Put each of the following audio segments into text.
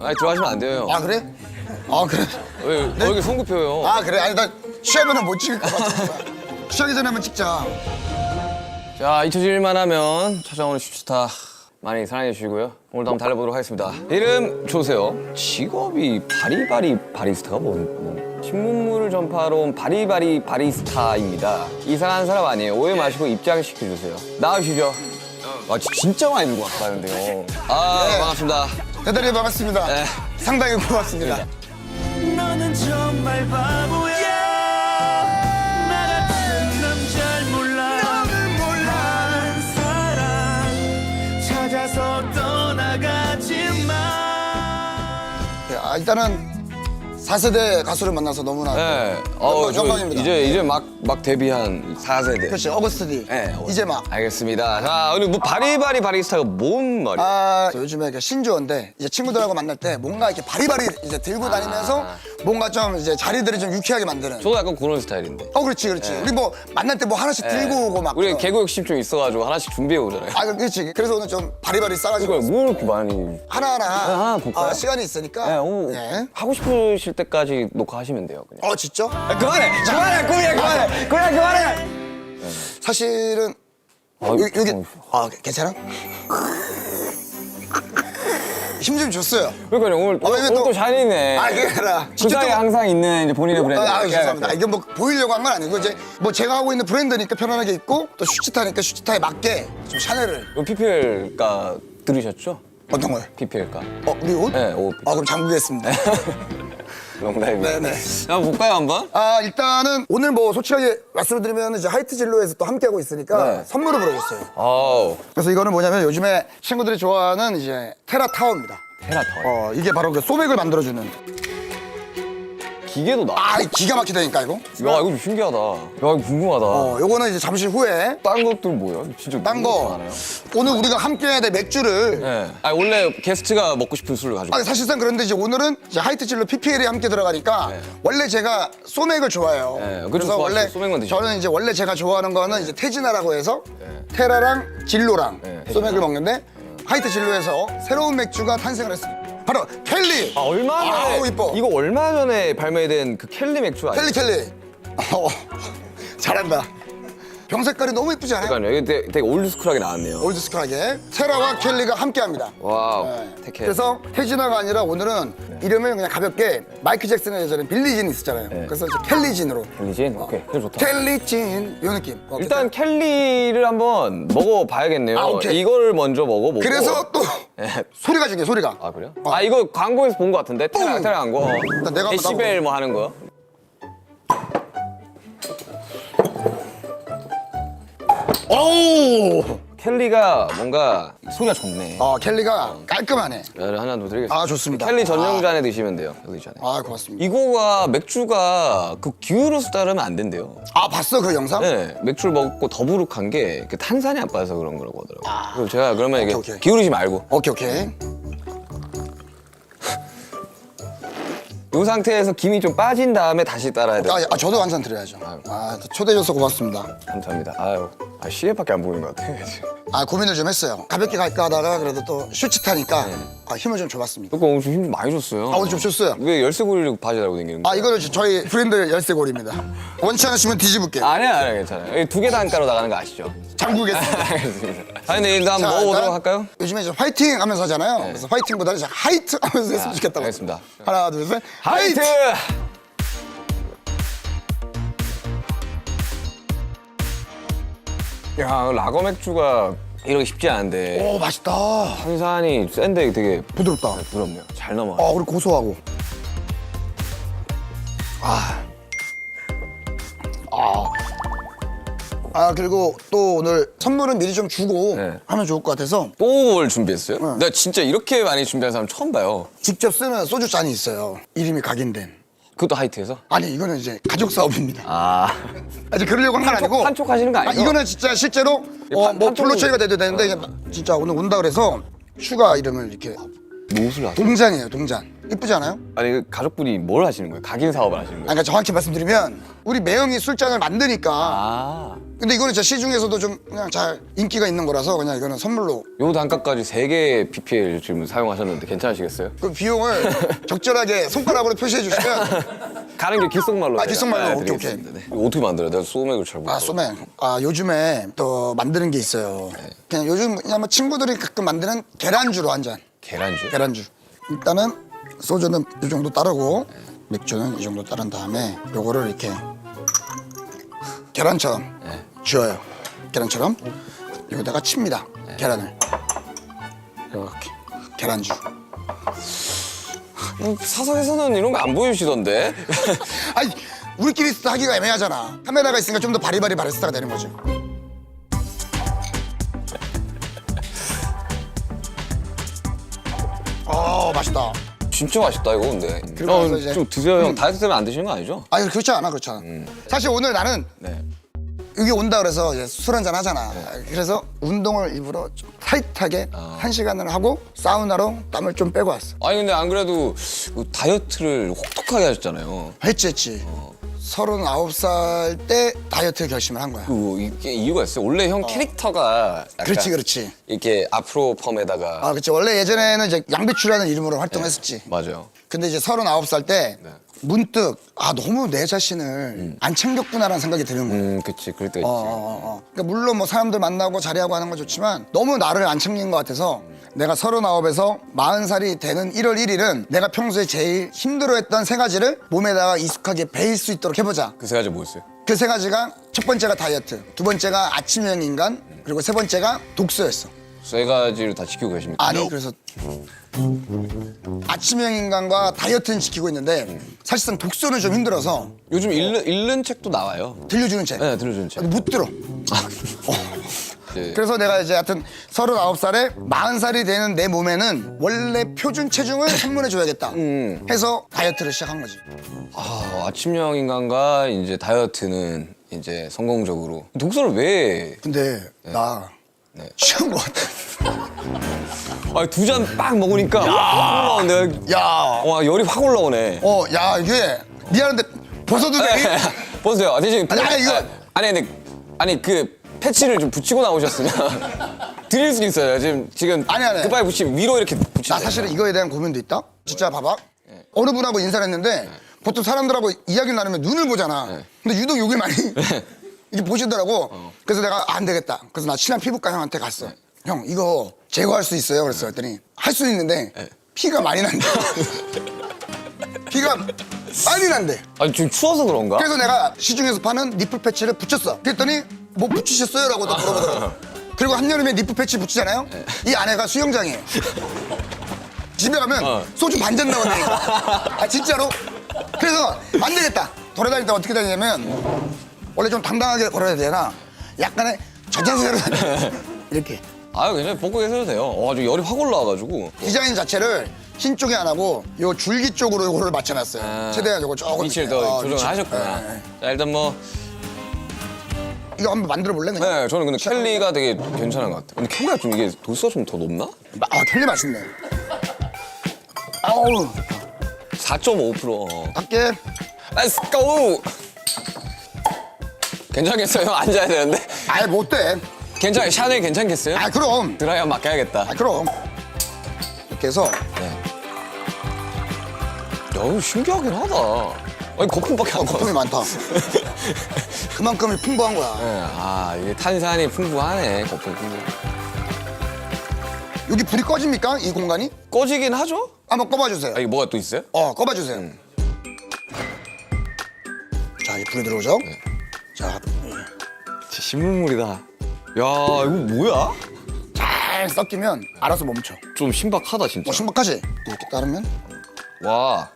아니 들어가시면 안 돼요. 아 그래? 아 그래? 왜 이렇게 손급해요? 아 그래? 아니 나 취하면은 못 찍을 것 같아. 취하기 전에 한번 찍자. 자, 잊혀질만 하면 찾아오는 슈스타 많이 사랑해 주시고요. 오늘도 한번 달려보도록 하겠습니다. 이름 조세요. 직업이 바리바리 바리스타가 뭔? 신문물을 전파하러 온 바리바리 바리스타입니다. 이상한 사람 아니에요. 오해 마시고 입장시켜주세요. 나와주시죠. 아, 진짜 많이 들고 왔다는데요. 아, 네. 반갑습니다. 대단히 반갑습니다. 네. 상당히 고맙습니다. 너는 정말 바보야. 나 같은 남잘 몰라. 너는 몰라. 한 사람 찾아서 떠나가지 마. 아, 일단은 4세대 가수를 만나서 너무나 네. 저 영광입니다. 이제 막 데뷔한 4세대. 그렇지, 어거스트 D. 네, 이제 막. 알겠습니다. 자, 오늘 뭐 바리바리 바리스타가 뭔 말이야? 아, 요즘에 이렇게 신조어인데 이제 친구들하고 만날 때 뭔가 이렇게 바리바리 이제 들고 다니면서 뭔가 좀 이제 자리들을 좀 유쾌하게 만드는. 저도 약간 그런 스타일인데. 그렇지, 그렇지. 우리 뭐 만날 때 뭐 하나씩 들고 오고 막. 우리 개그 욕심 좀 있어가지고 하나씩 준비해 오잖아요. 아, 그렇지. 그래서 오늘 좀 바리바리 싸가지고 이걸 뭐 이렇게 많이 하나하나 볼까요? 시간이 있으니까. 네, 오, 네. 하고 싶으실 때까지 녹화하시면 돼요, 그냥. 진짜? 그만해, 꿈이야, 그만해. 사실은 여기 괜찮아? 힘 좀 줬어요. 그러니까요, 오늘 이거 또 샤이네. 그게 아니라 그 사이에 항상 있는 이제 본인의 브랜드. 죄송합니다. 이게 뭐 보이려고 한 건 아니고 이제 뭐 제가 하고 있는 브랜드니까 편안하게 입고 또 슈츠타니까 슈츠타에 맞게 좀 샤넬을. PPL가 들으셨죠? 어떤 거요? PPL가. 우리 옷? 네, 옷. 그럼 잠그겠습니다. 농담입니다. 네네. 한번 볼까요, 한번? 일단은 오늘 뭐 솔직하게 말씀드리면 이제 하이트 진로에서 또 함께하고 있으니까 네. 선물을 보내줬어요. 아우, 그래서 이거는 뭐냐면 요즘에 친구들이 좋아하는 이제 테라 타워입니다. 테라타워. 이게 바로 그 소맥을 만들어주는. 기계도 나. 이 기가 막히다니까 이거. 야, 이거 좀 신기하다. 야, 이거 궁금하다. 요거는 이제 잠시 후에 딴 것들 뭐야? 진짜 딴 너무 거. 많아요. 오늘 우리가 함께 해야 될 맥주를. 네. 원래 게스트가 먹고 싶은 술을 가지고. 사실상 그런데 이제 오늘은 이제 하이트 진로 PPL이 함께 들어가니까 원래 제가 소맥을 좋아해요. 네, 그거 그래서 좋아하시죠. 원래 소맥만 드시죠. 저는 이제 원래 제가 좋아하는 거는 이제 태진아라고 해서 테라랑 진로랑 소맥을 먹는데 하이트 진로에서 새로운 맥주가 탄생을 했습니다. 바로 켈리. 얼마 전에 아우, 이뻐. 이거 얼마 전에 발매된 그 켈리 맥주 아니에요? 켈리. 잘한다. 병 색깔이 너무 예쁘지 않아요? 그러니까요. 이게 되게 올드스쿨하게 나왔네요. 올드스쿨하게 테라와 켈리가 함께합니다. 와우. 테켈. 그래서 태진아가 아니라 오늘은 이름을 그냥 가볍게 마이클 잭슨의 예전에 빌리진 있었잖아요. 그래서 이제 켈리진으로. 켈리진? 오케이. 그래 좋다. 켈리진 이 느낌. 일단 켈리를 한번 먹어봐야겠네요. 오케이. 이거를 먼저 먹어보고. 그래서 또 소리가 중요해, 소리가. 아 그래요? 이거 광고에서 본 것 같은데 테라 광고. 일단 내가 한번 데시벨 뭐 하는 거. 오! 켈리가 뭔가 소리가 좋네. 켈리가 깔끔하네. 하나 더 드리겠습니다. 좋습니다. 켈리 전용잔에 드시면 돼요. 여기 잔에. 고맙습니다. 이거가 맥주가 그 기울어서 따르면 안 된대요. 봤어, 그 영상? 네, 맥주를 먹고 더부룩한 게 그 탄산이 안 빠져서 그런 거라고 하더라고요. 그래서 제가 그러면 이게 오케이. 기울이지 말고 오케이. 이 상태에서 김이 좀 빠진 다음에 다시 따라야 돼요. 저도 한 잔 드려야죠. 초대해줘서 고맙습니다. 감사합니다. 아유, CF밖에 안 보이는 것 같아요. 고민을 좀 했어요. 가볍게 갈까 하다가 그래도 또 슈츠 타니까 힘을 좀 줘봤습니다. 그러니까 오늘 좀 힘 많이 줬어요. 오늘 좀 줬어요. 왜 열쇠고리를 바지 달고 다니는 거예요? 이거는 저희 브랜드 열쇠고리입니다. 원치 않으시면 뒤집을게요. 아니야, 괜찮아요. 2개 단가로 나가는 거 아시죠? 잠그겠습니다. 알겠습니다. 근데 일단 한번 먹어보도록 일단 할까요? 요즘에 이제 화이팅 하면서 하잖아요. 그래서 화이팅보다는 이제 하이트 하면서 했으면 좋겠다고. 알겠습니다. 하나, 둘, 셋. 하이트! 야, 라거 맥주가 이렇게 쉽지 않은데 오, 맛있다. 탄산이 센데 되게 부드럽다. 부럽네요. 잘 넘어가. 그리고 고소하고. 그리고 또 오늘 선물은 미리 좀 주고 네. 하면 좋을 것 같아서 또 뭘 준비했어요? 나 진짜 이렇게 많이 준비한 사람 처음 봐요. 직접 쓰는 소주 잔이 있어요. 이름이 각인된. 그것도 하이트에서? 아니, 이거는 이제 가족 사업입니다. 아직 그러려고 한 건 아니고. 판촉하시는 거 아니죠? 이거는 진짜 실제로 뭐 판촉은- 플로 처리가 돼도 되는데 이게 진짜 오늘 온다 그래서 슈가 이름을 이렇게 무엇을 하세요? 동잔이에요, 동잔. 이쁘지 않아요? 아니 그 가족분이 뭘 하시는 거예요? 각인 사업을 하시는 거예요? 그러니까 정확히 말씀드리면 우리 매형이 술잔을 만드니까. 아, 근데 이거는 진짜 시중에서도 좀 그냥 잘 인기가 있는 거라서 그냥 이거는 선물로. 요 단가까지 3개의 PPL 지금 사용하셨는데 괜찮으시겠어요? 그 비용을 적절하게 손가락으로 표시해 주시면. 가는 길 귓속말로. 아, 귓속말로? 오케이, 드리겠습니다. 네. 이거 어떻게 만들어요? 내가 소맥을 잘 몰라. 아, 소맥. 아, 요즘에 또 만드는 게 있어요. 그냥 요즘 그냥 뭐 친구들이 가끔 만드는 계란주로 한 잔. 계란주? 계란주. 일단은 소주는 이 정도 따르고 맥주는 이 정도 따른 다음에 요거를 이렇게 계란처럼 쥐어요. 계란처럼 여기다가 칩니다. 계란을 이렇게 계란주. 사석에서는 이런 거 안 보여주시던데? 아니 우리끼리 하기가 애매하잖아. 카메라가 있으니까 좀 더 바리바리 바리스타가 되는 거지. 맛있다. 진짜 맛있다 이거 근데. 그리고 나서 이제- 좀 드세요 형. 다이어트 때문에 안 드시는 거 아니죠? 아니 그렇지 않아, 그렇지 않아. 사실 오늘 나는 네. 여기 온다 그래서 이제 술 한잔 하잖아. 그래서 운동을 일부러 좀 타이트하게 1시간을 하고 사우나로 땀을 좀 빼고 왔어. 아니 근데 안 그래도 그 다이어트를 혹독하게 하셨잖아요. 했지. 39살 때 다이어트 결심을 한 거야. 그 이게 이유가 있어요. 원래 형 캐릭터가 약간 그렇지. 이렇게 앞으로 펌에다가 아, 그렇지. 원래 예전에는 이제 양배추라는 이름으로 활동했었지. 맞아요. 근데 이제 39살 때 문득 너무 내 자신을 안 챙겼구나라는 생각이 드는 거야. 그치 그럴 때가 있지. 그러니까 물론 뭐 사람들 만나고 자리하고 하는 건 좋지만 너무 나를 안 챙긴 것 같아서 내가 39에서 40살이 되는 1월 1일은 내가 평소에 제일 힘들어했던 세 가지를 몸에다가 익숙하게 배일 수 있도록 해보자. 그 세 가지 뭐였어요? 그 세 가지가 첫 번째가 다이어트, 두 번째가 아침형 인간, 그리고 세 번째가 독서였어. 세 가지를 다 지키고 계십니까? 아니 그래서 아침형 인간과 다이어트는 지키고 있는데 사실상 독서는 좀 힘들어서 요즘 읽는 책도 나와요. 들려주는 책. 네, 들려주는 책. 못 들어. 네. 그래서 내가 이제 하여튼 39살에 40살이 되는 내 몸에는 원래 표준 체중을 선물해줘야겠다 해서 다이어트를 시작한 거지. 아침형 인간과 이제 다이어트는 이제 성공적으로. 독서를 왜? 근데 나 네. 취한 것 같아. 아니 두 잔 빡 먹으니까 확 올라오네. 야, 와 열이 확 올라오네. 야 이게 미안한데 벗어도 돼? 보세요. 대신 아니, 이거- 아니 그 패치를 좀 붙이고 나오셨으면 드릴 수 있어요. 지금 아니. 급하게 붙이면 위로 이렇게 붙이면. 나 사실은 이거에 대한 고민도 있다. 진짜 봐봐. 어느 분하고 인사를 했는데 보통 사람들하고 이야기를 나누면 눈을 보잖아. 근데 유독 여기 많이 이렇게 보시더라고. 그래서 내가 안 되겠다. 그래서 나 친한 피부과 형한테 갔어. 형 이거 제거할 수 있어요? 그랬어. 그랬더니 할 수 있는데 피가 많이 난대. 피가 많이 난대. 아니 지금 추워서 그런가? 그래서 내가 시중에서 파는 니플 패치를 붙였어. 그랬더니 뭐 붙이셨어요? 라고 또 물어보더라고. 그리고 한여름에 니플 패치 붙이잖아요? 이 안에가 수영장이에요. 집에 가면 소주 반잔 나오네. 아 진짜로? 그래서 안 되겠다. 돌아다닐 때 어떻게 다니냐면 원래 좀 당당하게 걸어야 되나 약간의 저자세로 다녀. 이렇게. 괜찮아요. 벗고 계셔도 돼요. 저 열이 확 올라와가지고. 디자인 자체를 흰 쪽에 안 하고 요 줄기 쪽으로 요거를 맞춰놨어요. 최대한 요거 조금 위치를 더 조정을 위치. 하셨구나. 네. 자 일단 뭐 이거 한번 만들어 볼래 그냥? 네, 저는 근데 켈리가 되게 괜찮은 것 같아요. 근데 켈리가 좀 이게 도수가 좀 더 높나? 켈리 맛있네. 아우 4.5%. 할게. Let's go! 괜찮겠어요? 앉아야 되는데. 아이 못돼. 괜찮아요. 샤넬 괜찮겠어요? 그럼. 드라이어 맡겨야겠다. 그럼. 이렇게 해서 야, 이거 신기하긴 하다. 아니, 거품밖에 안 거품이 나와. 많다. 그만큼이 풍부한 거야. 네, 이게 탄산이 풍부하네. 거품 풍부. 여기 불이 꺼집니까? 이 공간이? 꺼지긴 하죠? 한번 꺼봐주세요. 이게 뭐가 또 있어요? 꺼봐주세요. 자, 이 불이 들어오죠? 자, 신문물이다. 야, 이거 뭐야? 잘 섞이면 알아서 멈춰. 좀 신박하다, 진짜. 신박하지? 이렇게 따르면? 와.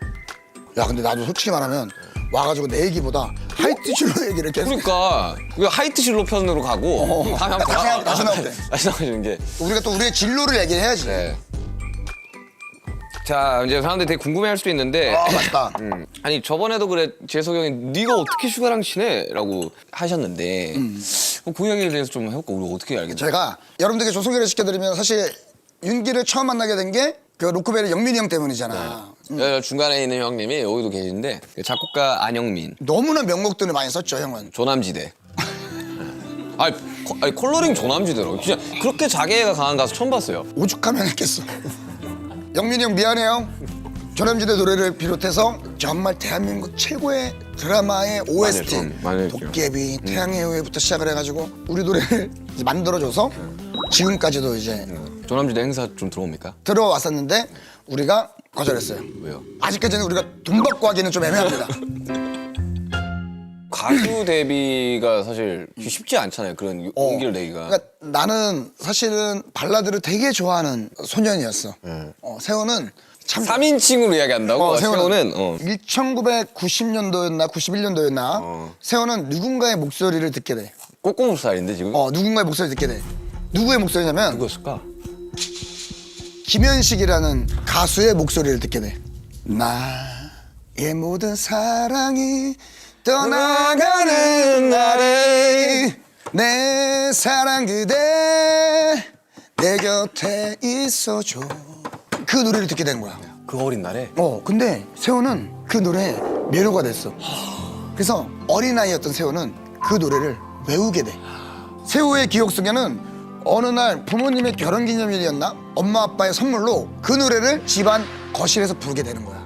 야, 근데 나도 솔직히 말하면 와가지고 내 얘기보다 하이트 줄로 얘기를 계속. 그러니까 이거 하이트 실로 편으로 가고 다음에 한번 다시 나올 때. 다시 나오시는 게. 우리가 또 우리의 진로를 얘기해야지. 네. 자 이제 사람들이 되게 궁금해할 수도 있는데 맞다. 아니 저번에도 그래 재석이 형이 네가 어떻게 슈가랑 친해?라고 하셨는데 그 이야기에 대해서 좀 해볼까? 우리 어떻게 알겠냐? 제가 여러분들께 좀 소개를 시켜드리면 사실 윤기를 처음 만나게 된 게 그 로크베리 영민이 형 때문이잖아. 중간에 있는 형님이 여기도 계신데 작곡가 안영민, 너무나 명곡들을 많이 썼죠, 형은. 조남지대. 아니 컬러링 조남지대로 진짜 그렇게 자기애가 강한 가수 처음 봤어요. 오죽하면 했겠어. 영민이 형 미안해요. 조남지대 노래를 비롯해서 정말 대한민국 최고의 드라마의 OST 많이 했죠. 도깨비, 태양의 후예부터 시작을 해가지고 우리 노래를 이제 만들어줘서 지금까지도 이제 조남지대 행사 좀 들어옵니까? 들어왔었는데 우리가 거절했어요. 왜요? 아직까지는 우리가 돈 받고 하기는 좀 애매합니다. 가수 데뷔가 사실 쉽지 않잖아요. 그런 용기를 내기가. 그러니까 나는 사실은 발라드를 되게 좋아하는 소년이었어. 세호는 참 3인칭으로 이야기한다고? 세호는 세호는 1990년도였나 91년도였나 세호는 누군가의 목소리를 듣게 돼. 꼬꼬무 스타일인데 지금? 누군가의 목소리를 듣게 돼. 누구의 목소리냐면 누구였을까? 김현식이라는 가수의 목소리를 듣게 돼. 나의 모든 사랑이 떠나가는 날에 내 사랑 그대 내 곁에 있어줘. 그 노래를 듣게 된 거야. 그 어린 날에? 근데 세호는 그 노래에 매료가 됐어. 그래서 어린아이였던 세호는 그 노래를 외우게 돼. 세호의 기억 속에는 어느 날 부모님의 결혼기념일이었나? 엄마 아빠의 선물로 그 노래를 집안 거실에서 부르게 되는 거야.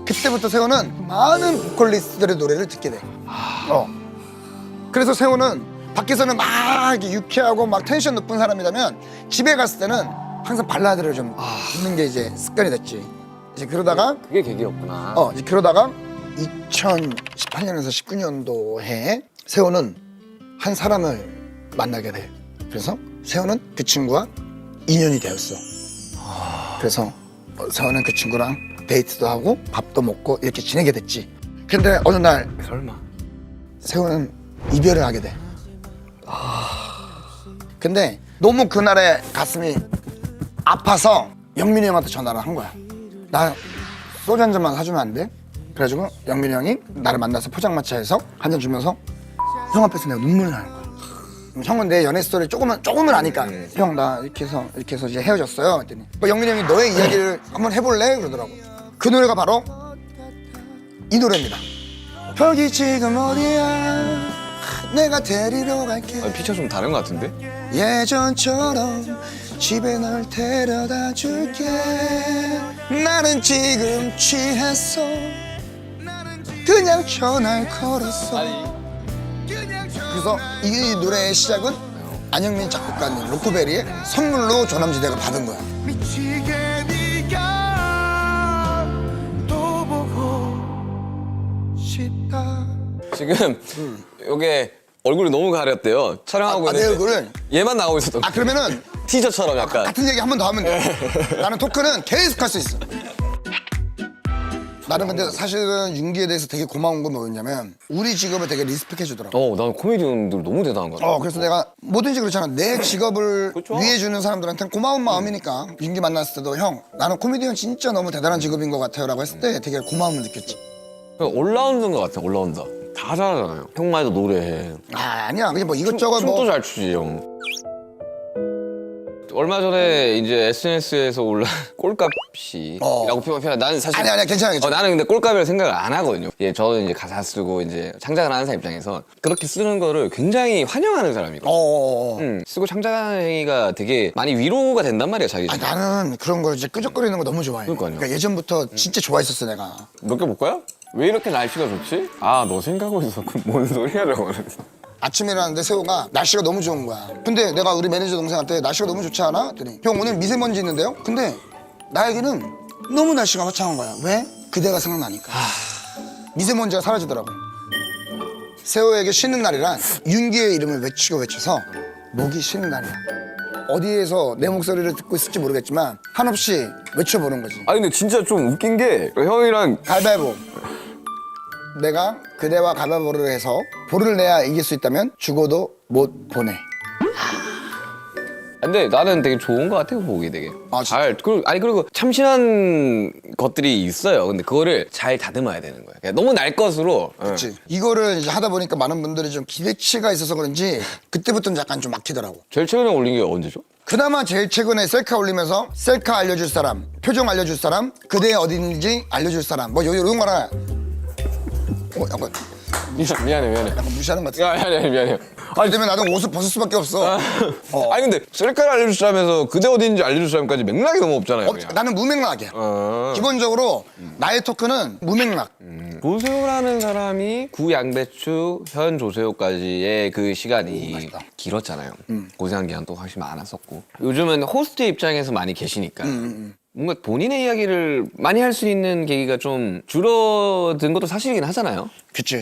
그때부터 세호는 많은 보컬리스트들의 노래를 듣게 돼. 그래서 세호는 밖에서는 막 이렇게 유쾌하고 막 텐션 높은 사람이라면 집에 갔을 때는 항상 발라드를 좀 듣는 게 이제 습관이 됐지. 이제 그러다가 그게 계기였구나. 이제 그러다가 2018년에서 19년도에 세호는 한 사람을 만나게 돼. 그래서 세호는 그 친구와 인연이 되었어. 그래서 세호는 그 친구랑 데이트도 하고 밥도 먹고 이렇게 지내게 됐지. 근데 어느 날 설마. 세호는 이별을 하게 돼. 근데 너무 그날의 가슴이 아파서 영민이 형한테 전화를 한 거야. 나 소주 한 잔만 사주면 안 돼? 그래가지고 영민이 형이 나를 만나서 포장마차에서 한 잔 주면서 형 앞에서 내가 눈물을 나는 거야. 형은 내 연애 스토리 조금은 아니까 형 나 이렇게 해서 이제 헤어졌어요. 했더니 영민이 형이 너의 이야기를 한번 해볼래? 그러더라고. 그 노래가 바로 이 노래입니다. 거기 지금 어디야? 내가 데리러 갈게. 피처 좀 다른 것 같은데? 예전처럼 집에 널 데려다 줄게. 나는 지금 취했어. 그냥 전화를 걸었어. 그래서 이 노래의 시작은 안영민 작곡가님 로크베리의 선물로 조남지대가 받은 거야. 미치게 네가 또 보고 싶다. 지금 요게 얼굴이 너무 가렸대요. 촬영하고 내 있는데 얼굴을 얘만 나오고 있었던 거예요. 그러면은 티저처럼 약간. 같은 얘기 한 번 더 하면 돼. 나는 토크는 계속 할 수 있어. 나는 근데 사실은 윤기에 대해서 되게 고마운 건 뭐였냐면 우리 직업을 되게 리스펙해 주더라고. 난 코미디언들 너무 대단한 것 같아. 그래서 내가 뭐든지 그렇잖아. 내 직업을 그렇죠. 위해주는 사람들한테는 고마운 마음이니까 윤기 만났을 때도 형 나는 코미디언 진짜 너무 대단한 직업인 것 같아요 라고 했을 때 되게 고마움을 느꼈지. 올라운드인 것 같아. 올라운다. 다 잘하잖아요. 형만 해도 노래해. 아니야 그냥 뭐 이것저것 춤도 뭐 잘 추지 형. 얼마 전에 이제 SNS에서 올라 꼴값이라고 표현. 나는 사실 아니야 괜찮아. 나는 근데 꼴값이라고 생각을 안 하거든요. 저는 이제 가사 쓰고 이제 창작을 하는 사람 입장에서 그렇게 쓰는 거를 굉장히 환영하는 사람이거든요. 쓰고 창작하는 행위가 되게 많이 위로가 된단 말이야 자기. 나는 그런 걸 이제 끄적거리는 거 너무 좋아해. 그러니까요. 그러니까 예전부터 진짜 좋아했었어 내가. 몇 개 볼까요? 왜 이렇게 날씨가 좋지? 너 생각하고 있었군. 뭔 소리야 저거는. 아침에 일어났는데 세호가 날씨가 너무 좋은 거야. 근데 내가 우리 매니저 동생한테 날씨가 너무 좋지 않아? 했더니 형 오늘 미세먼지 있는데요? 근데 나에게는 너무 날씨가 화창한 거야. 왜? 그대가 생각나니까. 미세먼지가 사라지더라고. 세호에게 쉬는 날이란 윤기의 이름을 외쳐서 목이 쉬는 날이야. 어디에서 내 목소리를 듣고 있을지 모르겠지만 한없이 외쳐보는 거지. 근데 진짜 좀 웃긴 게 형이랑 가위바위보. 내가 그대와 가위바위보를 해서 볼을 내야 이길 수 있다면 죽어도 못 보내. 근데 나는 되게 좋은 것 같아요, 보기 되게. 아, 진짜? 잘, 그리고 참신한 것들이 있어요. 근데 그거를 잘 다듬어야 되는 거야. 그냥 너무 날 것으로. 그치. 이거를 이제 하다 보니까 많은 분들이 좀 기대치가 있어서 그런지 그때부터는 약간 좀 막히더라고. 제일 최근에 올린 게 언제죠? 그나마 제일 최근에 셀카 올리면서 셀카 알려줄 사람, 표정 알려줄 사람, 그대 어딘지 알려줄 사람, 뭐 요런 거나 약간 미안해. 약간 무시하는 것 같아. 미안해. 아니 때문에 나도 옷을 벗을 수밖에 없어. 아니 근데 셀카를 알려줄 사람에서 그대 어디인지 알려줄 사람까지 맥락이 너무 없잖아요. 그냥. 나는 무맥락이야. 기본적으로 나의 토크는 무맥락. 조세호라는 사람이 구양배추 현 조세호까지의 그 시간이 맛있다. 길었잖아요. 고생한 기간 또 훨씬 많았었고. 요즘은 호스트 입장에서 많이 계시니까 뭔가 본인의 이야기를 많이 할 수 있는 계기가 좀 줄어든 것도 사실이긴 하잖아요. 그치.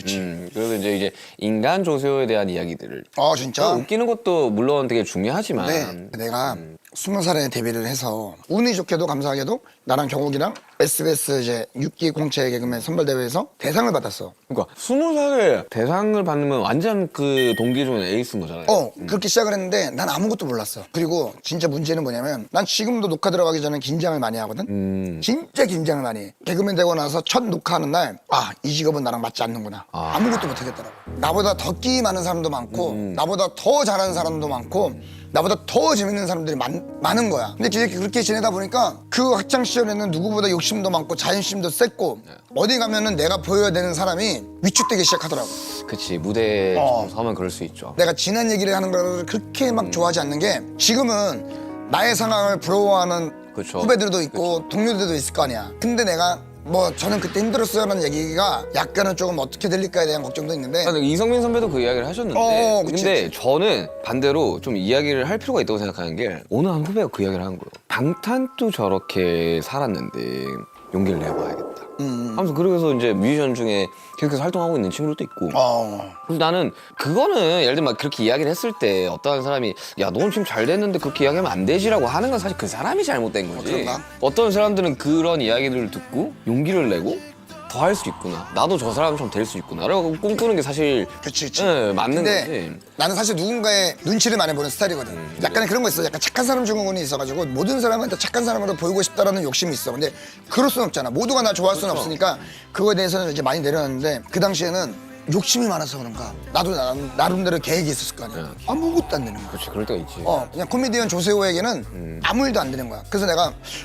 그래서 이제 인간 조세호에 대한 이야기들을 진짜. 웃기는 것도 물론 되게 중요하지만 네. 내가 20살에 데뷔를 해서 운이 좋게도 감사하게도 나랑 경욱이랑 SBS 이제 6기 공채 개그맨 선발대회에서 대상을 받았어. 그러니까 20살에 대상을 받으면 완전 그 동기 중에 에이스인 거잖아요. 그렇게 시작을 했는데 난 아무것도 몰랐어. 그리고 진짜 문제는 뭐냐면 난 지금도 녹화 들어가기 전에 긴장을 많이 하거든. 진짜 긴장을 많이 해. 개그맨 되고 나서 첫 녹화하는 날 이 직업은 나랑 맞지 않는구나. 아무것도 못하겠더라고. 나보다 더 끼 많은 사람도 많고 나보다 더 잘하는 사람도 많고 나보다 더 재밌는 사람들이 많은 거야. 근데 그렇게 지내다 보니까 그 학창 시절에는 누구보다 욕심도 많고 자존심도 셌고 어디 가면은 내가 보여야 되는 사람이 위축되기 시작하더라고. 그치, 무대에 좀 서면 그럴 수 있죠. 내가 지난 얘기를 하는 걸 그렇게 막 좋아하지 않는 게 지금은 나의 상황을 부러워하는 그쵸. 후배들도 있고 동료들도 있을 거 아니야. 근데 내가 뭐 저는 그때 힘들었어요라는 얘기가 약간은 조금 어떻게 들릴까에 대한 걱정도 있는데 근데 이성민 선배도 그 이야기를 하셨는데 그치, 근데 그치. 저는 반대로 좀 이야기를 할 필요가 있다고 생각하는 게 어느 한 후배가 그 이야기를 하는 거예요. 방탄도 저렇게 살았는데 용기를 내봐야겠다. 하면서 그래서 이제 뮤지션 중에 계속해서 활동하고 있는 친구들도 있고 그래서 나는 그거는 예를 들면 막 그렇게 이야기를 했을 때 어떠한 사람이 야 넌 지금 잘 됐는데 그렇게 이야기하면 안 되지라고 하는 건 사실 그 사람이 잘못된 거지. 그런가? 어떤 사람들은 그런 이야기들을 듣고 용기를 내고 더 할 수 있구나. 나도 저 사람처럼 될 수 있구나. 라고 꿈꾸는 게 사실 그치. 네, 맞는 근데 거지. 나는 사실 누군가의 눈치를 많이 보는 스타일이거든. 약간의 그런 거 있어. 약간 착한 사람 증후군이 있어가지고 모든 사람한테 착한 사람으로 보이고 싶다라는 욕심이 있어. 근데 그럴 수는 없잖아. 모두가 나 좋아할 수는 없으니까 그거에 대해서는 이제 많이 내려놨는데 그 당시에는 욕심이 많아서 그런가. 나도 나름대로 계획이 있었을 거 아니야. 아무것도 안 되는 거야. 그렇지, 그럴 때가 있지. 그냥 코미디언 조세호에게는 아무 일도 안 되는 거야. 그래서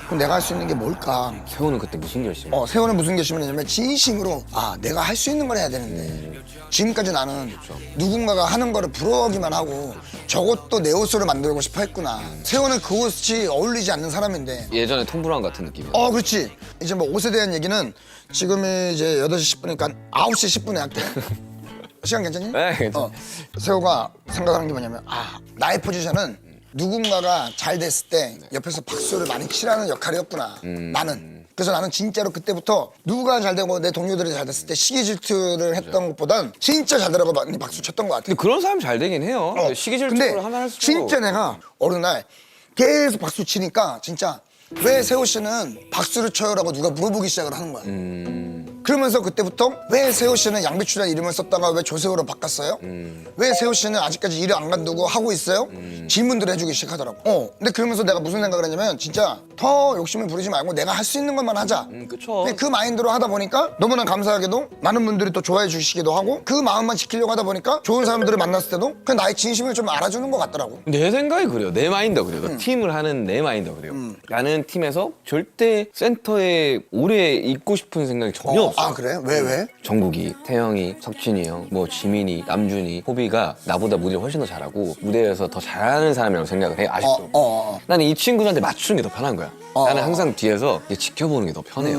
그럼 내가 할 수 있는 게 뭘까? 세호는 그때 무슨 결심? 세호는 무슨 결심을 했냐면 진심으로 내가 할 수 있는 걸 해야 되는데 지금까지 나는 누군가가 하는 거를 부러워하기만 하고 저것도 내 옷으로 만들고 싶어 했구나. 세호는 그 옷이 어울리지 않는 사람인데 예전에 톰브라운 같은 느낌이야. 그렇지. 이제 뭐 옷에 대한 얘기는 지금이 이제 8시 10분이니까 9시 10분에 할게. 시간 괜찮니? 네, 괜찮아. 세호가 생각하는 게 뭐냐면 나의 포지션은 누군가가 잘 됐을 때 옆에서 박수를 많이 치라는 역할이었구나. 나는. 그래서 나는 진짜로 그때부터 누가 잘 되고 내 동료들이 잘 됐을 때 시기 질투를 했던 것보단 진짜 잘 되라고 많이 박수 쳤던 것 같아. 근데 그런 사람 잘 되긴 해요. 시기 근데 질투를 하나 할수록 진짜 내가 어느 날 계속 박수 치니까 진짜 왜 세호 씨는 박수를 쳐요라고 누가 물어보기 시작을 하는 거야. 그러면서 그때부터 왜 세호 씨는 양배추라는 이름을 썼다가 왜 조세호로 바꿨어요? 왜 세호 씨는 아직까지 일을 안 간두고 하고 있어요? 질문들을 해주기 시작하더라고. 근데 그러면서 내가 무슨 생각을 했냐면 진짜 더 욕심을 부리지 말고 내가 할 수 있는 것만 하자. 그쵸. 근데 그 마인드로 하다 보니까 너무나 감사하게도 많은 분들이 또 좋아해 주시기도 하고 그 마음만 지키려고 하다 보니까 좋은 사람들을 만났을 때도 그냥 나의 진심을 좀 알아주는 것 같더라고. 내 생각이 그래요. 내 마인드가 그래요. 팀을 하는 내 마인드가 그래요. 나는 팀에서 절대 센터에 오래 있고 싶은 생각이 전혀 없어. 그래? 왜? 정국이, 태영이, 석진이 형, 뭐 지민이, 남준이, 호비가 나보다 무대를 훨씬 더 잘하고 무대에서 더 잘하는 사람이라고 생각을 해. 아직도. 나는 이 친구들한테 맞추는 게 더 편한 거야. 나는 항상 뒤에서 지켜보는 게 더 편해요.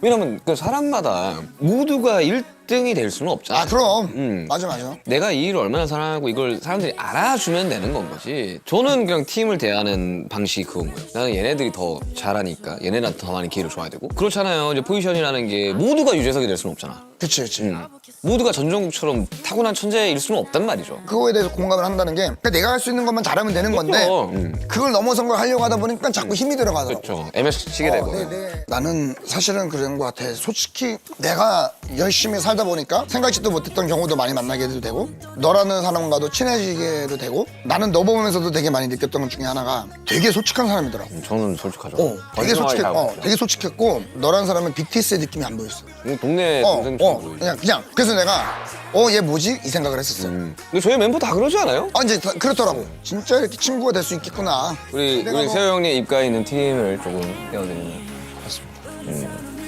왜냐면 그 사람마다 모두가 1등이 될 수는 없잖아. 그럼. 맞아. 내가 이 일을 얼마나 사랑하고 이걸 사람들이 알아주면 되는 건 거지. 저는 그냥 팀을 대하는 방식이 그건 거예요. 나는 얘네들이 더 잘하니까 얘네들한테 더 많은 기회를 줘야 되고. 그렇잖아요. 이제 포지션이라는 게 모두가 유재석이 될 수는 없잖아. 그치. 모두가 전정국처럼 타고난 천재일 수는 없단 말이죠. 그거에 대해서 공감을 한다는 게 그러니까 내가 할 수 있는 것만 잘하면 되는 건데 그렇죠. 그걸 넘어선 걸 하려고 하다 보니까 자꾸 힘이 들어가더라고. 그렇죠. MS 치게 되고. 내 나는 사실은 그런 것 같아. 솔직히 내가 열심히 살다 보니까 생각지도 못했던 경우도 많이 만나게 되고 너라는 사람과도 친해지게도 되고 나는 너 보면서도 되게 많이 느꼈던 것 중에 하나가 되게 솔직한 사람이더라고. 저는 솔직하죠. 되게 거짓말이 다 없죠. 되게 솔직했고 너라는 사람은 BTS의 느낌이 안 보였어. 동네 동생처럼 보이죠. 그냥 그래서 내가 얘 뭐지? 이 생각을 했었어. 근데 저희 멤버 다 그러지 않아요? 이제 그렇더라고. 진짜 이렇게 친구가 될 수 있겠구나. 우리 내가 뭐- 세호 형님 입가에 있는 팀을 조금 떼어드리면.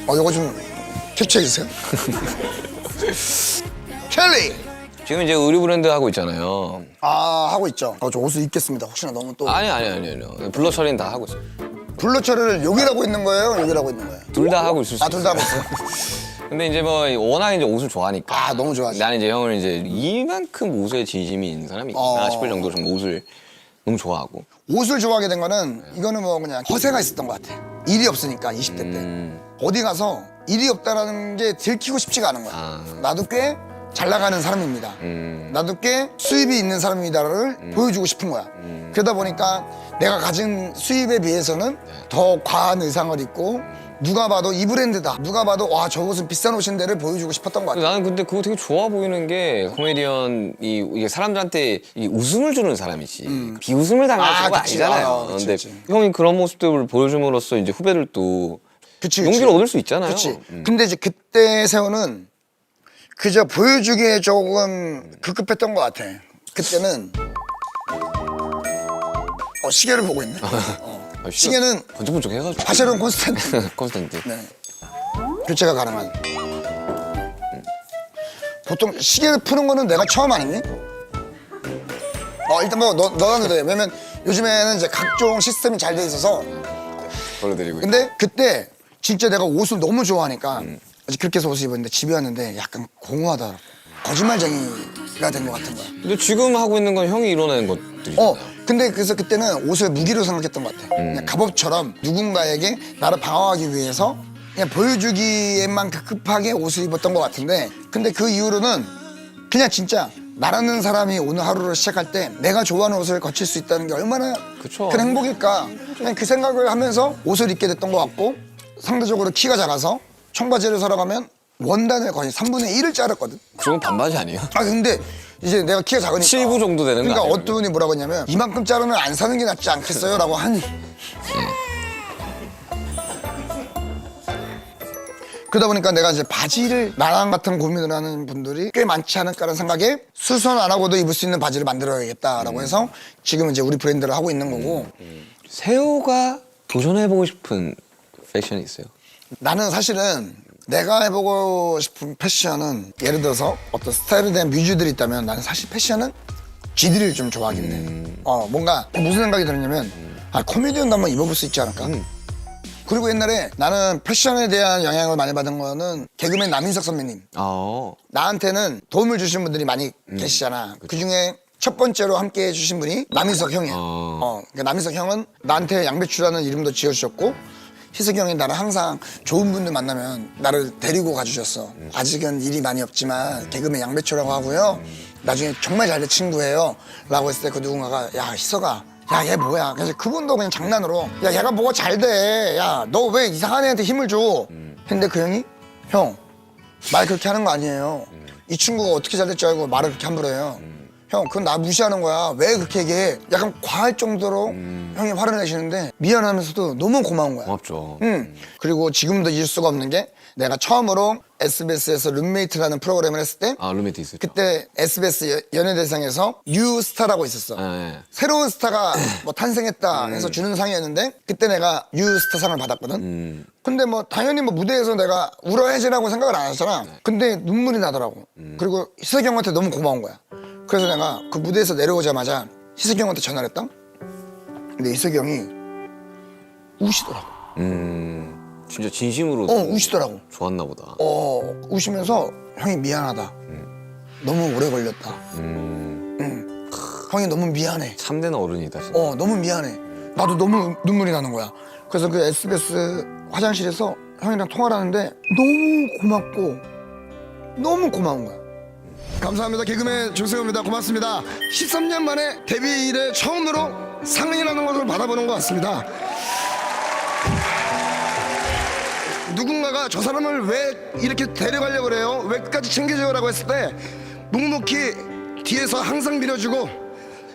이거 좀 캡처해 주세요. 켈리. 지금 이제 의류 브랜드 하고 있잖아요. 하고 있죠. 저 옷을 입겠습니다. 혹시나 너무 또 아니요. 블러 처리는 다 하고 있어요. 블러 처리를 여기라고 있는 거예요? 여기라고 있는 거예요? 둘 다 하고 있을 수 있어요. 둘 다 하고 있어요. 근데 이제 뭐 워낙 이제 옷을 좋아하니까. 너무 좋아하지. 나는 이제 형을 이제 이만큼 옷에 진심이 있는 사람이 있나 싶을 정도로 좀 옷을 너무 좋아하고. 옷을 좋아하게 된 거는 이거는 뭐 그냥 허세가 있었던 것 같아. 일이 없으니까 20대 때 어디 가서 일이 없다라는 게 들키고 싶지가 않은 거야. 나도 꽤 잘 나가는 사람입니다. 나도 꽤 수입이 있는 사람이다를 보여주고 싶은 거야. 그러다 보니까 내가 가진 수입에 비해서는 더 과한 의상을 입고 누가 봐도 이 브랜드다. 누가 봐도 와 저 옷은 비싼 옷인데를 보여주고 싶었던 것 같아. 나는 근데 그거 되게 좋아 보이는 게 코미디언이 이게 사람들한테 이 웃음을 주는 사람이지 비웃음을 당할 수가 그치. 아니잖아요. 그치, 근데 그치. 형이 그런 모습들을 보여줌으로써 이제 후배들도 그치. 용기를 얻을 수 있잖아요. 그치. 근데 이제 그때 세호는 그저 보여주기에 조금 급급했던 것 같아. 그때는 시계를 보고 있네. 시계는 번쩍번쩍 해가지고 바쉐론 콘스탄틴. 콘스탄틴. 네. 교체가 가능한. 보통 시계 푸는 거는 내가 처음 아니니? 일단 뭐 너는 돼. 왜냐면 요즘에는 이제 각종 시스템이 잘 돼 있어서. 걸러드리고 근데 그때 진짜 내가 옷을 너무 좋아하니까 그렇게 해서 옷을 입었는데 집에 왔는데 약간 공허하다. 거짓말쟁이가 된 것 같은 거야. 근데 지금 하고 있는 건 형이 이뤄낸 것들이잖아요. 근데 그래서 그때는 옷을 무기로 생각했던 것 같아. 그냥 갑옷처럼 누군가에게 나를 방어하기 위해서 그냥 보여주기에만 급급하게 옷을 입었던 것 같은데 근데 그 이후로는 그냥 진짜 나라는 사람이 오늘 하루를 시작할 때 내가 좋아하는 옷을 거칠 수 있다는 게 얼마나 그쵸. 큰 행복일까. 그냥 그 생각을 하면서 옷을 입게 됐던 것 같고 상대적으로 키가 작아서 청바지를 사러 가면 원단을 거의 3분의 1을 자랐거든. 그건 반바지 아니에요? 근데 이제 내가 키가 작으니까 7부 정도 되는 거 그러니까 아니에요? 어떤 분이 뭐라고 했냐면 이만큼 자르면 안 사는 게 낫지 않겠어요? 라고 하니 그러다 보니까 내가 이제 바지를 나랑 같은 고민을 하는 분들이 꽤 많지 않을까라는 생각에 수선 안 하고도 입을 수 있는 바지를 만들어야겠다라고 해서 지금은 이제 우리 브랜드를 하고 있는 거고 세호가 도전해보고 싶은 패션이 있어요? 나는 사실은 내가 해보고 싶은 패션은 예를 들어서 어떤 스타일에 대한 뮤즈들이 있다면 나는 사실 패션은 GD를 좀 좋아하긴 해. 뭔가 무슨 생각이 들었냐면 코미디언도 한번 입어볼 수 있지 않을까? 그리고 옛날에 나는 패션에 대한 영향을 많이 받은 거는 개그맨 남인석 선배님. 나한테는 도움을 주신 분들이 많이 계시잖아. 그중에 첫 번째로 함께 해주신 분이 남인석 형이야. 그러니까 남인석 형은 나한테 양배추라는 이름도 지어주셨고 희석이 형이 나를 항상 좋은 분들 만나면 나를 데리고 가주셨어. 아직은 일이 많이 없지만 개그맨 양배추라고 하고요. 나중에 정말 잘 될 친구예요. 라고 했을 때 그 누군가가 야 희석아 야 얘 뭐야. 그래서 그분도 그냥 장난으로 야 얘가 뭐가 잘 돼. 야 너 왜 이상한 애한테 힘을 줘. 근데 그 형이 형 말 그렇게 하는 거 아니에요. 이 친구가 어떻게 잘 될 줄 알고 말을 그렇게 함부로 해요. 형 그건 나 무시하는 거야. 왜 그렇게 얘기해. 약간 과할 정도로 형이 화를 내시는데 미안하면서도 너무 고마운 거야. 고맙죠. 그리고 지금도 잊을 수가 없는 게 내가 처음으로 SBS에서 룸메이트라는 프로그램을 했을 때 룸메이트 있었죠. 그때 SBS 연예대상에서 뉴 스타라고 있었어. 네. 새로운 스타가 뭐 탄생했다 해서 주는 상이었는데 그때 내가 뉴 스타 상을 받았거든. 근데 뭐 당연히 뭐 무대에서 내가 울어야지라고 생각을 안 하잖아. 근데 눈물이 나더라고. 그리고 희석이 형한테 너무 고마운 거야. 그래서 내가 그 무대에서 내려오자마자 희석이 형한테 전화를 했다. 근데 희석이 형이 우시더라고. 진짜 진심으로 우시더라고. 좋았나 보다. 우시면서 형이 미안하다. 너무 오래 걸렸다. 형이 너무 미안해. 참된 어른이다 진짜. 너무 미안해. 나도 너무 눈물이 나는 거야. 그래서 그 SBS 화장실에서 형이랑 통화를 하는데 너무 고맙고 너무 고마운 거야. 감사합니다. 개그맨 조세호입니다. 고맙습니다. 13년 만에 데뷔 이래 처음으로 상이라는 것을 받아보는 것 같습니다. 누군가가 저 사람을 왜 이렇게 데려가려고 그래요? 왜 끝까지 챙겨줘라고 했을 때 묵묵히 뒤에서 항상 밀어주고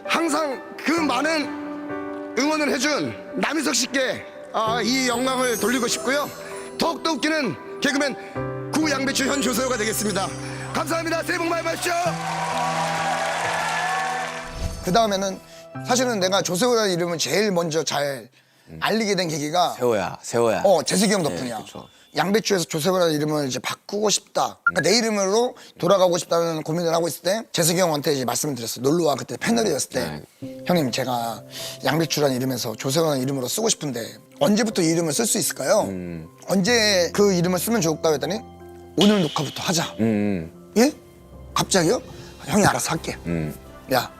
항상 그 많은 응원을 해준 남희석 씨께 이 영광을 돌리고 싶고요. 더욱더 웃기는 개그맨 구양배추 현 조세호가 되겠습니다. 감사합니다. 새해 복 많이 받으십시오. 그 다음에는 사실은 내가 조세호라는 이름을 제일 먼저 잘 알리게 된 계기가 세호야. 재석이 형 덕분이야. 네, 그쵸. 양배추에서 조세호라는 이름을 이제 바꾸고 싶다. 그러니까 내 이름으로 돌아가고 싶다는 고민을 하고 있을 때 재석이 형한테 이제 말씀을 드렸어. 놀러와 그때 패널이었을 때 형님 제가 양배추라는 이름에서 조세호라는 이름으로 쓰고 싶은데 언제부터 이 이름을 쓸 수 있을까요? 언제 그 이름을 쓰면 좋을까요? 했더니 오늘 녹화부터 하자. 예? 갑자기요? 형이 알아서 할게. 야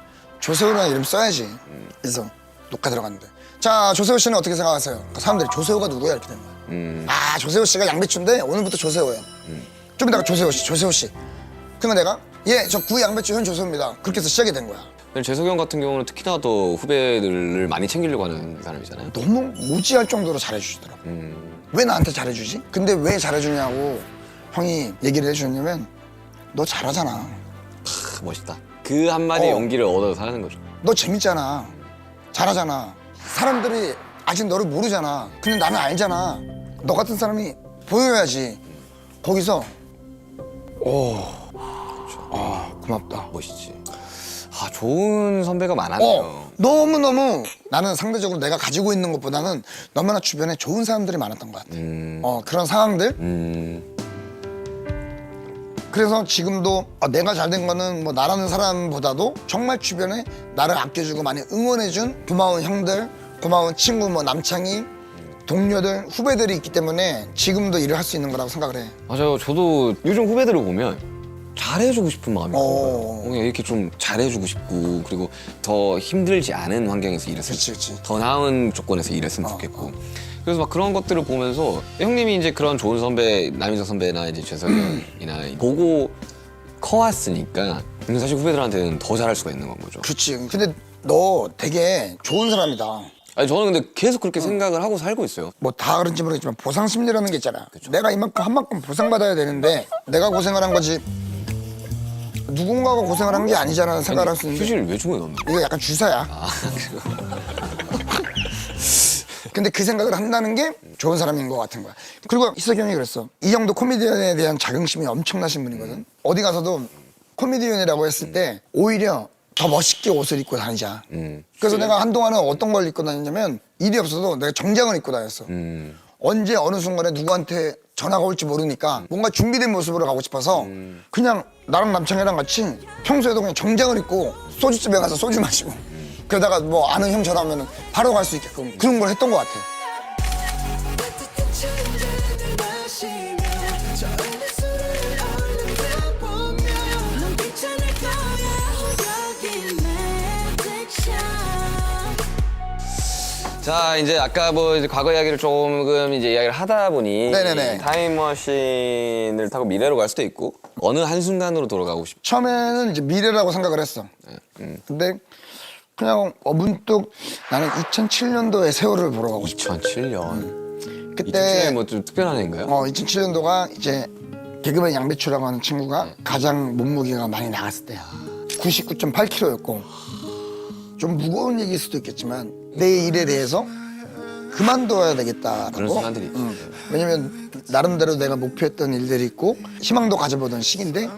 조세호라는 이름 써야지. 그래서 녹화 들어갔는데 자 조세호 씨는 어떻게 생각하세요? 그러니까 사람들이 조세호가 누구야 이렇게 된 거야. 조세호 씨가 양배추인데 오늘부터 조세호예요. 좀 이따가 조세호 씨. 그러니까 내가 저 구양배추 현 조세호입니다. 그렇게 해서 시작이 된 거야. 재석이 형 같은 경우는 특히나 더 후배들을 많이 챙기려고 하는 사람이잖아요. 너무 무지할 정도로 잘해주시더라고. 왜 나한테 잘해주지? 근데 왜 잘해주냐고 형이 얘기를 해주냐면 너 잘하잖아. 멋있다. 그 한마디 용기를 얻어서 하는 거죠. 너 재밌잖아. 잘하잖아. 사람들이 아직 너를 모르잖아. 근데 나는 알잖아. 너 같은 사람이 보여야지. 거기서 고맙다. 멋있지. 좋은 선배가 많았네요. 너무너무 나는 상대적으로 내가 가지고 있는 것보다는 너무나 주변에 좋은 사람들이 많았던 것 같아. 그런 상황들. 그래서 지금도 내가 잘 된 거는 뭐 나라는 사람보다도 정말 주변에 나를 아껴주고 많이 응원해준 고마운 형들, 고마운 친구, 뭐 남창희, 동료들, 후배들이 있기 때문에 지금도 일을 할 수 있는 거라고 생각을 해. 맞아요. 저도 요즘 후배들을 보면 잘해주고 싶은 마음이 들어요. 그냥 이렇게 좀 잘해주고 싶고 그리고 더 힘들지 않은 환경에서 일했으면 그치. 더 나은 조건에서 일했으면 좋겠고 그래서 막 그런 것들을 보면서 형님이 이제 그런 좋은 선배 남희석 선배나 이제 재석이 형이나 보고 커왔으니까 사실 후배들한테는 더 잘할 수가 있는 건 거죠. 그렇지. 근데 너 되게 좋은 사람이다. 아니 저는 근데 계속 그렇게 생각을 하고 살고 있어요. 뭐 다 그런지 모르겠지만 보상 심리라는 게 있잖아. 내가 이만큼 한 만큼 보상받아야 되는데 내가 고생을 한 거지 누군가가 고생을 한 게 아니잖아 생각을 할 수 있는데 휴지를 왜 주고 넣는 이거 약간 주사야. 근데 그 생각을 한다는 게 좋은 사람인 것 같은 거야. 그리고 희석이 형이 그랬어. 이 형도 코미디언에 대한 자긍심이 엄청나신 분이거든. 어디 가서도 코미디언이라고 했을 때 오히려 더 멋있게 옷을 입고 다니자. 그래서 내가 한동안은 어떤 걸 입고 다녔냐면 일이 없어도 내가 정장을 입고 다녔어. 언제 어느 순간에 누구한테 전화가 올지 모르니까 뭔가 준비된 모습으로 가고 싶어서 그냥 나랑 남창이랑 같이 평소에도 그냥 정장을 입고 소주집에 가서 소주 마시고 그러다가 뭐 아는 형 전화 오면 바로 갈 수 있게끔 그런 걸 했던 것 같아. 자 이제 아까 뭐 이제 과거 이야기를 조금 이제 이야기를 하다 보니 네네네. 타임머신을 타고 미래로 갈 수도 있고 어느 한순간으로 돌아가고 싶죠. 처음에는 이제 미래라고 생각을 했어. 근데 그냥 문득 나는 2007년도에 세월을 보러 가고 싶어. 2007년. 그때 2007년이 뭐 좀 특별한 해인가요? 2007년도가 이제 개그맨 양배추라고 하는 친구가 가장 몸무게가 많이 나갔을 때야. 99.8kg였고 좀 무거운 얘기일 수도 있겠지만 내 일에 대해서 그만둬야 되겠다라고. 그런 순간들이 있죠. 왜냐면 나름대로 내가 목표했던 일들이 있고 희망도 가져보던 시기인데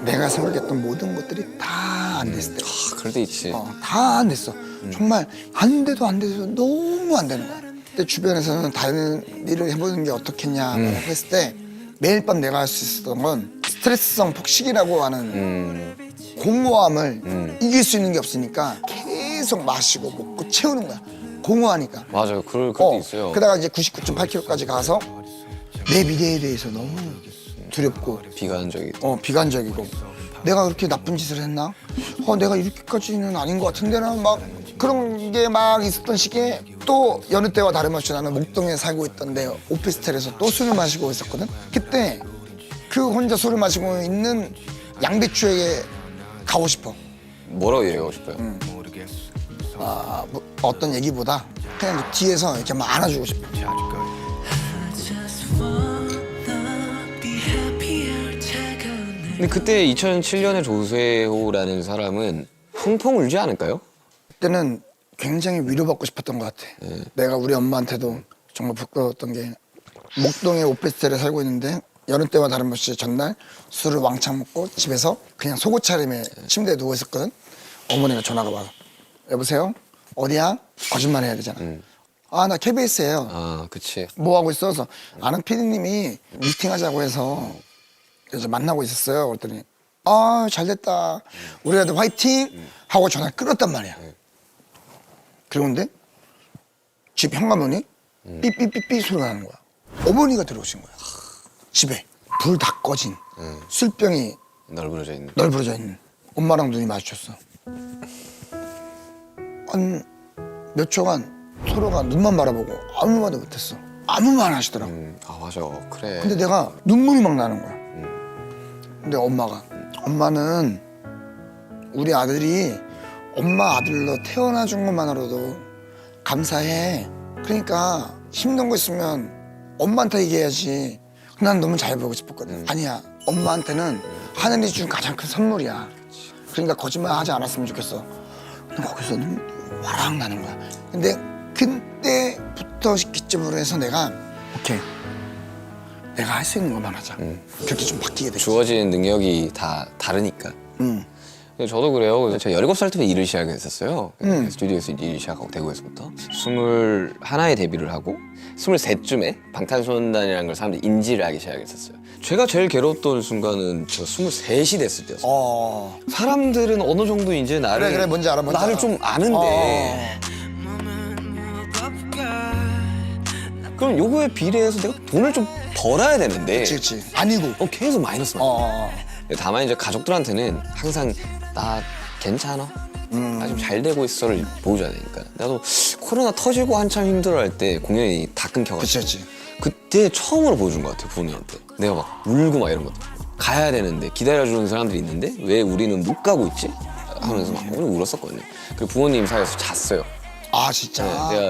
내가 생각했던 모든 것들이 다 안 됐을 때. 그럴 때 있지. 다 안 됐어. 정말 안 돼도 너무 안 되는 거야. 근데 주변에서는 다른 일을 해보는 게 어떻겠냐라고 했을 때 매일 밤 내가 할 수 있었던 건 스트레스성 폭식이라고 하는 공허함을 이길 수 있는 게 없으니까 계속 마시고 먹고 채우는 거야. 공허하니까. 맞아요. 그럴 때 있어요. 그러다가 이제 99.8kg까지 가서 내 미래에 대해서 너무 두렵고 비관적이고. 비관적이고 내가 그렇게 나쁜 짓을 했나? 내가 이렇게까지는 아닌 것 같은데나 막 그런 게 막 있었던 시기에 또 여느 때와 다름없이 나는 목동에 살고 있던 내 오피스텔에서 또 술을 마시고 있었거든. 그때 그 혼자 술을 마시고 있는 양배추에게 가고 싶어. 뭐라고 얘기하고 싶어요? 뭐 어떤 얘기보다 그냥 뒤에서 이렇게 막 안아주고 싶어. I just want 근데 그때 2007년에 조세호라는 사람은 펑펑 울지 않을까요? 그때는 굉장히 위로받고 싶었던 것 같아. 내가 우리 엄마한테도 정말 부끄러웠던 게 목동에 오피스텔에 살고 있는데 여느 때와 다름없이 전날 술을 왕창 먹고 집에서 그냥 속옷 차림에 침대에 누워 있었거든. 어머니가 전화가 와. 여보세요? 어디야? 거짓말 해야 되잖아. 아, 나 KBS예요. 아, 그치. 뭐 하고 있어? 그래서 아는 PD님이 미팅하자고 해서 그래서 만나고 있었어요. 그랬더니 아, 잘 됐다. 우리 아들 화이팅! 하고 전화를 끊었단 말이야. 그리고 근데 집 현관문이 삐삐삐삐 소리가 나는 거야. 어머니가 들어오신 거야. 집에 불 다 꺼진 술병이 널브러져 있는. 널브러져 있는 엄마랑 눈이 마주쳤어. 한 몇 초간 서로가 눈만 바라보고 아무 말도 못했어. 아무 말 안 하시더라고. 아, 맞아. 그래. 근데 내가 눈물이 막 나는 거야. 근데 엄마는 우리 아들이 엄마 아들로 태어나준 것만으로도 감사해. 그러니까 힘든 거 있으면 엄마한테 얘기해야지. 난 너무 잘 보고 싶었거든. 아니야, 엄마한테는 하늘이 준 가장 큰 선물이야. 그러니까 거짓말 하지 않았으면 좋겠어. 근데 거기서 눈물이 와락 나는 거야. 근데 그때부터 기점으로 해서 내가 오케이, 내가 할 수 있는 것만 하자. 그렇게 좀 바뀌게 됐지. 주어진 능력이 다 다르니까. 근데 저도 그래요. 제가 17살 때부터 일을 시작했었어요. 스튜디오에서 일을 시작하고 대구에서부터 21에 데뷔를 하고 23쯤에 방탄소년단이라는 걸 사람들이 인지를 하기 시작했었어요. 제가 제일 괴로웠던 순간은 저 23이 됐을 때였어요. 사람들은 어느 정도 이제 나를 그래, 뭔지 알아, 뭔지 나를 알아. 좀 아는데 그럼 요거에 비례해서 내가 돈을 좀 벌어야 되는데 그치. 아니고. 계속 마이너스만. 다만 이제 가족들한테는 항상 나 괜찮아. 나 좀 잘 되고 있어를 보여줘야 되니까. 나도 코로나 터지고 한참 힘들어할 때 공연이 다 끊겨가지고. 그치. 그때 처음으로 보여준 것 같아 부모님한테. 내가 막 울고 막 이런 것들. 가야 되는데 기다려주는 사람들이 있는데 왜 우리는 못 가고 있지? 하면서 막 울었었거든요. 그리고 부모님 사이에서 잤어요. 아, 진짜.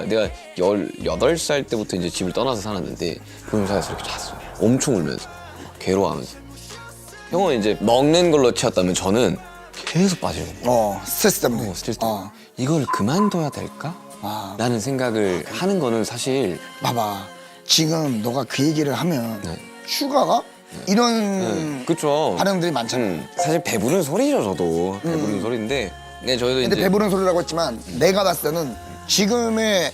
내가 18살 때부터 이제 집을 떠나서 살았는데 부모님 사이에서 이렇게 잤어요. 엄청 울면서 괴로워하면서. 형은 이제 먹는 걸로 채웠다면 저는 계속 빠지는 거예요. 스트레스 때문에. 스트레스 때문에. 이걸 그만둬야 될까? 라는 생각을 하는 거는 사실 봐봐. 지금 너가 그 얘기를 하면 휴가가 이런 그쵸. 반응들이 많잖아. 사실 배부른 소리죠 저도. 배부른 소리인데 네, 저희도 근데 이제 배부른 소리라고 했지만 내가 봤을 때는 지금의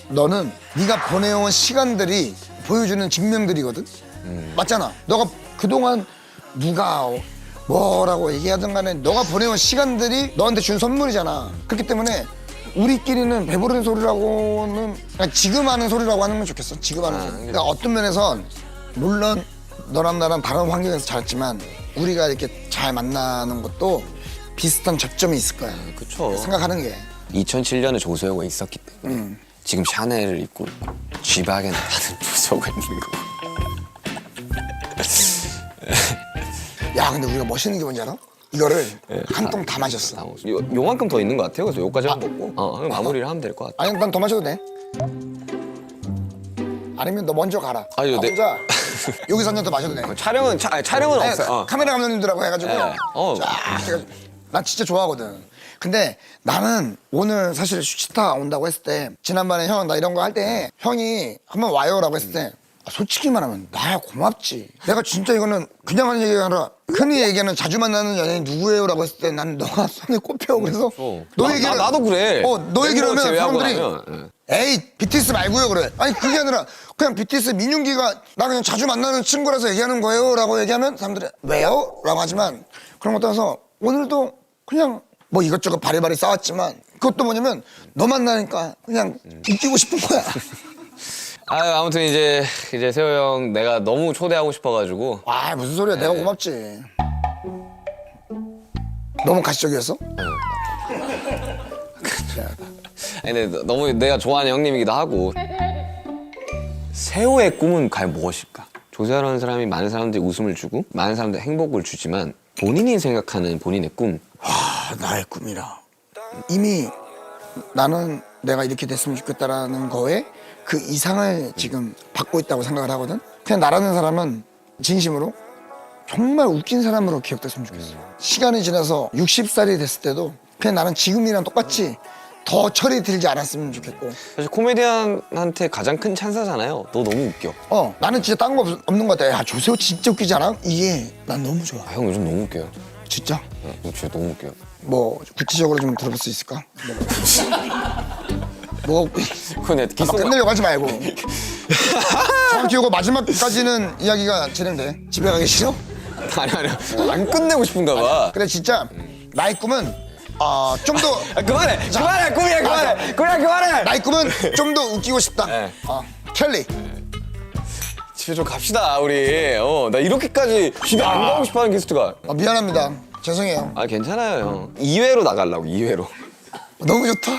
너는 네가 보내온 시간들이 보여주는 증명들이거든. 맞잖아. 너가 그동안 누가 뭐라고 얘기하든 간에 너가 보내온 시간들이 너한테 준 선물이잖아. 그렇기 때문에 우리끼리는 배부른 소리라고는 그냥 지금 하는 소리라고 하는 건 좋겠어. 지금 하는 소리. 그러니까 어떤 면에선 물론 너랑 나랑 다른 환경에서 자랐지만 우리가 이렇게 잘 만나는 것도 비슷한 접점이 있을 거야. 그쵸. 생각하는 게. 2007년에 조세호가 있었기 때문에 지금 샤넬을 입고 있고 쥐바겐을 하는 조세호가 있는 거고. 야, 근데 우리가 멋있는 게 뭔지 알아? 이거를 한 통 다 마셨어. 요만큼 더 있는 것 같아요. 그래서 요까지 먹고 그럼 마무리를 하면 될 것 같아. 아니, 난 더 마셔도 돼. 아니면 너 먼저 가라. 아니요, 네. 혼자 여기서 한 잔 더 마셔도 돼. 촬영은 촬영은 아니, 없어요. 카메라 감독님들하고 해가지고 네. 쫙 해가지고. 난 진짜 좋아하거든. 근데 나는 오늘 사실 슈치타 온다고 했을 때 지난번에 형 나 이런 거 할 때 형이 한번 와요라고 했을 때 솔직히 말하면 나야 고맙지. 내가 진짜 이거는 그냥 하는 얘기가 아니라 흔히 얘기하는 자주 만나는 연예인 누구예요라고 했을 때 난 너가 손에 꼽혀. 그래서 너 얘기를 나도 그래. 너 얘기를 하면 제외하고 사람들이 나면, 에이 BTS 말고요 그래. 아니 그게 아니라 그냥 BTS 민윤기가 나 그냥 자주 만나는 친구라서 얘기하는 거예요 라고 얘기하면 사람들이 왜요? 라고 하지만 그런 것 따라서 오늘도 그냥 뭐 이것저것 바리바리 싸웠지만 그것도 뭐냐면 너 만나니까 그냥 웃기고 싶은 거야. 아무튼 이제 세호 형 내가 너무 초대하고 싶어가지고 아 무슨 소리야. 내가 고맙지. 너무 가시적이었어? 아니 근데 너무 내가 좋아하는 형님이기도 하고 세호의 꿈은 과연 무엇일까? 조세호라는 사람이 많은 사람들이 웃음을 주고 많은 사람들이 행복을 주지만 본인이 생각하는 본인의 꿈 나의 꿈이라. 이미 나는 내가 이렇게 됐으면 좋겠다라는 거에 그 이상을 지금 받고 있다고 생각을 하거든. 그냥 나라는 사람은 진심으로 정말 웃긴 사람으로 기억됐으면 좋겠어. 시간이 지나서 60살이 됐을 때도 그냥 나는 지금이랑 똑같이 더 철이 들지 않았으면 좋겠고. 사실 코미디언한테 가장 큰 찬사잖아요. 너 너무 웃겨. 나는 진짜 딴 거 없는 것 같아. 야, 조세호 진짜 웃기지 않아? 이게 난 너무 좋아. 형 요즘 너무 웃겨요. 진짜? 진짜 너무 웃겨요. 뭐 구체적으로 좀 들어볼 수 있을까? 뭐 그건 내가 기성 끝내려고 하지 말고. 정확히 이거 마지막까지는 이야기가 진행돼. 집에 가기 싫어? 아니 안 끝내고 싶은가 봐. 그래 진짜 나의 꿈은 좀 더 그만해 꿈이야 그만해. 나의 꿈은 좀 더 웃기고 싶다. 네. 켈리. 집에 좀 갑시다 우리. 나 이렇게까지 집에 안 가고 싶어하는 게스트가. 미안합니다. 죄송해요. 아 괜찮아요 형. 2회로 나가려고 2회로. 너무 좋다.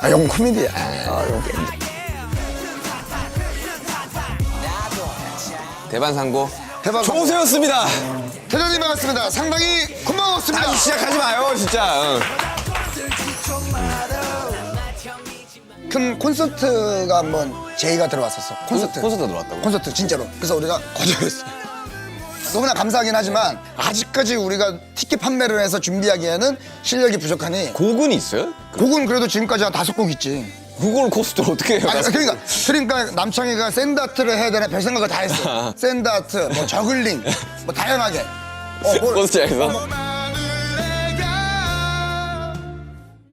형 코미디야. 형 대반상고. 대반상고. 조세였습니다. 대장님 반갑습니다. 상당히 고마웠습니다. 다시 시작하지 마요 진짜. 큰 콘서트가 한번 제의가 들어왔었어. 콘서트 들어왔다고? 콘서트 진짜로. 그래서 우리가 거절했어. 너무나 감사하긴 하지만 아직까지 우리가 티켓 판매를 해서 준비하기에는 실력이 부족하니 곡은 있어요? 곡은 그래도 지금까지 한 5곡 있지. 그걸 콘서트를 어떻게 해요? 아니, 그러니까 남창희가 샌드아트를 해야 되나 별 생각을 다 했어. 샌드아트, 뭐 저글링, 뭐 다양하게. 콘서트장에서?